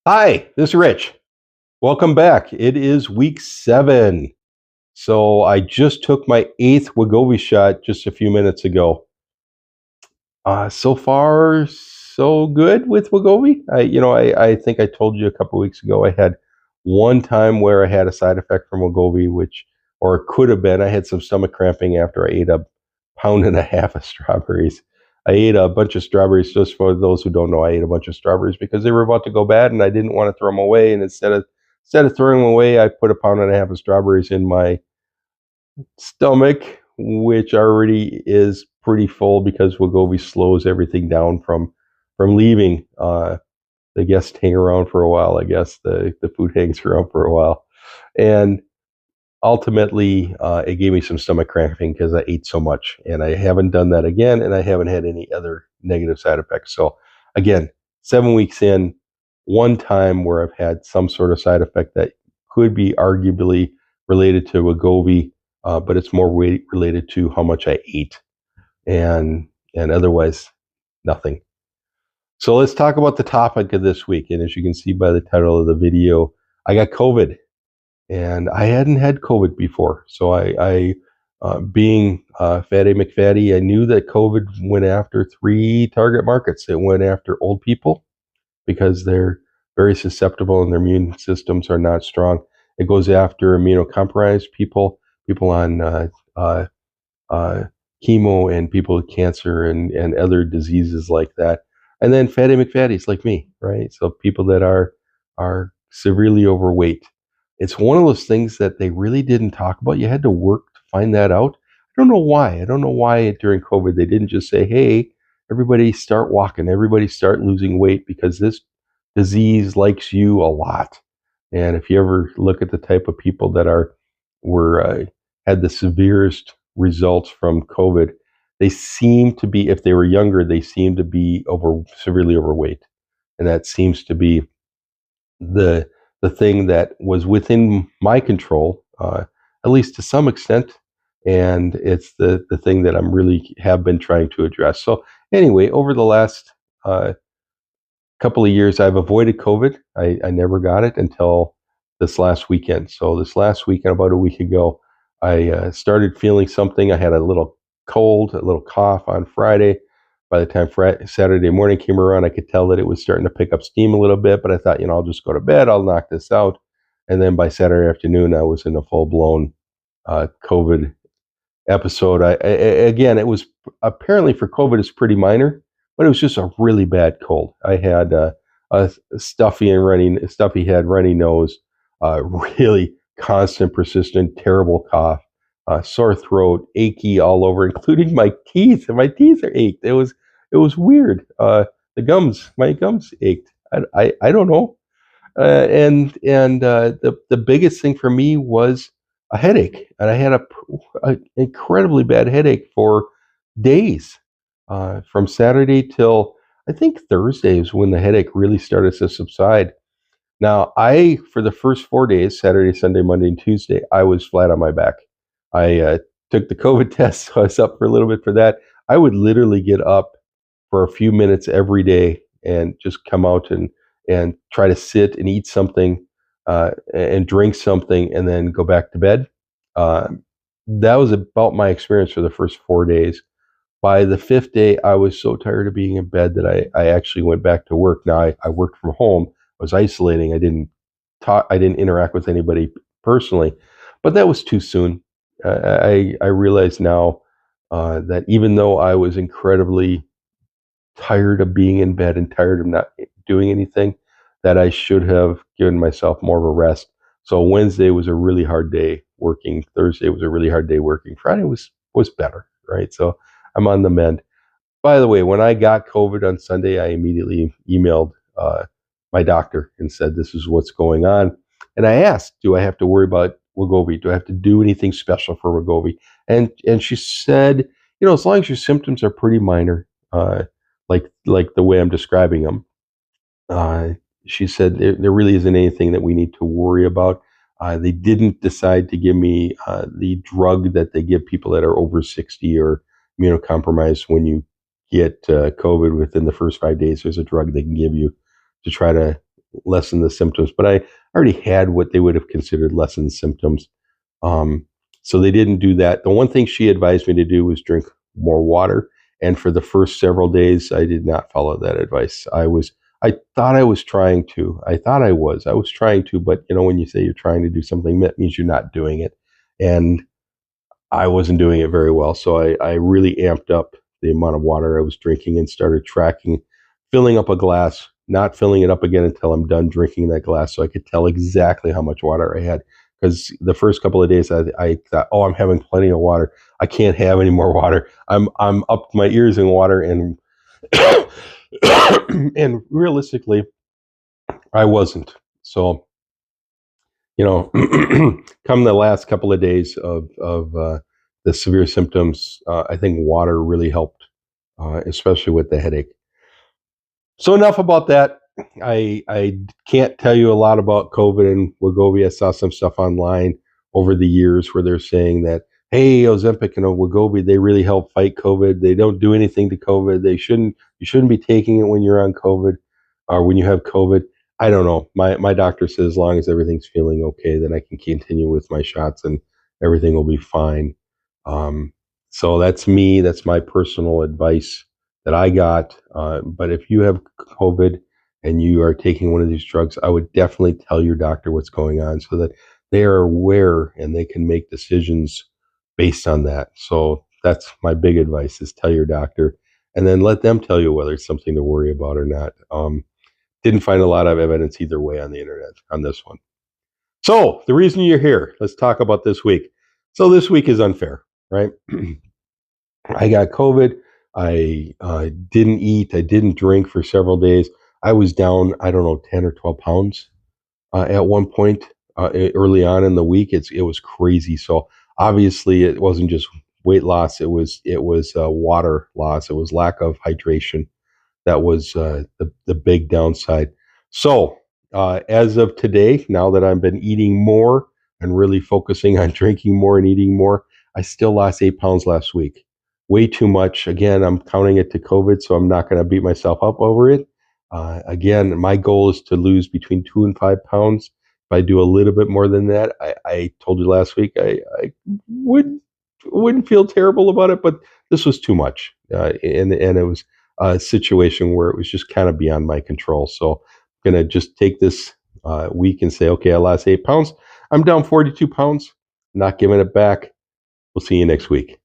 Hi, this is Rich. Welcome back. It is week 7. So I just took my 8th Wegovy shot just a few minutes ago. So far, so good with Wegovy. I think I told you a couple weeks ago I had one time where I had a side effect from Wegovy, or it could have been, I had some stomach cramping after I ate a pound and a half of strawberries. I ate a bunch of strawberries. Just for those who don't know, I ate a bunch of strawberries because they were about to go bad, and I didn't want to throw them away. And instead of throwing them away, I put a pound and a half of strawberries in my stomach, which already is pretty full because Wegovy slows everything down from leaving. The guests hang around for a while. I guess the food hangs around for a while, and ultimately, it gave me some stomach cramping because I ate so much, and I haven't done that again, and I haven't had any other negative side effects. So, again, 7 weeks in, one time where I've had some sort of side effect that could be arguably related to Wegovy, but it's more related to how much I ate, and otherwise nothing. So let's talk about the topic of this week. And as you can see by the title of the video, I got COVID, and I hadn't had COVID before. So being Fatty McFatty, I knew that COVID went after 3 target markets. It went after old people because they're very susceptible and their immune systems are not strong. It goes after immunocompromised people, people on uh, uh, chemo, and people with cancer and other diseases like that. And then Fatty McFatties like me, right? So people that are severely overweight. It's one of those things that they really didn't talk about. You had to work to find that out. I don't know why. I don't know why during COVID they didn't just say, "Hey, everybody start walking, everybody start losing weight because this disease likes you a lot." And if you ever look at the type of people that were had the severest results from COVID, they seem to be, if they were younger, they seem to be severely overweight, and that seems to be the the thing that was within my control, at least to some extent, and it's the thing that I'm really have been trying to address. So anyway, over the last couple of years, I've avoided COVID. I never got it until this last weekend. So this last weekend, about a week ago, I started feeling something. I had a little cold, a little cough on Friday. By the time Saturday morning came around, I could tell that it was starting to pick up steam a little bit. But I thought, I'll just go to bed. I'll knock this out. And then by Saturday afternoon, I was in a full blown COVID episode. Again, it was apparently for COVID, it's pretty minor, but it was just a really bad cold. I had a stuffy head, runny nose, really constant, persistent, terrible cough, sore throat, achy all over, including my teeth. And my teeth are ached. It was weird. My gums ached. I don't know. The biggest thing for me was a headache, and I had a incredibly bad headache for days, from Saturday till I think Thursday is when the headache really started to subside. Now, for the first 4 days, Saturday, Sunday, Monday, and Tuesday, I was flat on my back. I took the COVID test, so I was up for a little bit for that. I would literally get up for a few minutes every day and just come out and try to sit and eat something, and drink something, and then go back to bed. Uh, that was about my experience for the first 4 days. By the fifth day, I was so tired of being in bed that I actually went back to work. Now I worked from home. I was isolating. I didn't talk. I didn't interact with anybody personally, but that was too soon. I realize now that even though I was incredibly tired of being in bed and tired of not doing anything, that I should have given myself more of a rest. So Wednesday was a really hard day working. Thursday was a really hard day working. Friday was better, right? So I'm on the mend. By the way, when I got COVID on Sunday, I immediately emailed my doctor and said, "This is what's going on." And I asked, "Do I have to worry about Wegovy? Do I have to do anything special for Wegovy?" And she said, "As long as your symptoms are pretty minor, like the way I'm describing them," uh, she said, there really isn't anything that we need to worry about. They didn't decide to give me the drug that they give people that are over 60 or immunocompromised when you get COVID within the first 5 days. There's a drug they can give you to try to lessen the symptoms, but I already had what they would have considered lessened symptoms. Um, so they didn't do that. The one thing she advised me to do was drink more water. And for the first several days, I did not follow that advice. I thought I was trying to. I was trying to, but when you say you're trying to do something, that means you're not doing it. And I wasn't doing it very well. So I really amped up the amount of water I was drinking and started tracking, filling up a glass, not filling it up again until I'm done drinking that glass so I could tell exactly how much water I had. Because the first couple of days I thought, oh, I'm having plenty of water. I can't have any more water. I'm up to my ears in water, and and realistically, I wasn't. So come the last couple of days of the severe symptoms, I think water really helped, especially with the headache. So enough about that. I can't tell you a lot about COVID and Wegovy. I saw some stuff online over the years where they're saying that, hey, Ozempic and Wegovy, they really help fight COVID. They don't do anything to COVID. You shouldn't be taking it when you're on COVID or when you have COVID. I don't know. My doctor says as long as everything's feeling okay, then I can continue with my shots and everything will be fine. Um, so that's me. That's my personal advice that I got. But if you have COVID and you are taking one of these drugs, I would definitely tell your doctor what's going on so that they are aware and they can make decisions based on that. So that's my big advice: is tell your doctor, and then let them tell you whether it's something to worry about or not. Didn't find a lot of evidence either way on the internet on this one. So the reason you're here, let's talk about this week. So this week is unfair, right? I got COVID. I didn't eat. I didn't drink for several days. I was down, I don't know, 10 or 12 pounds at one point early on in the week. It was crazy. So obviously it wasn't just weight loss. It was water loss. It was lack of hydration. That was the big downside. So as of today, now that I've been eating more and really focusing on drinking more and eating more, I still lost 8 pounds last week. Way too much. Again, I'm counting it to COVID, so I'm not going to beat myself up over it. Again, my goal is to lose between 2 and 5 pounds. If I do a little bit more than that, I told you last week I wouldn't feel terrible about it, but this was too much, and it was a situation where it was just kind of beyond my control. So I'm going to just take this week and say, okay, I lost 8 pounds. I'm down 42 pounds. Not giving it back. We'll see you next week.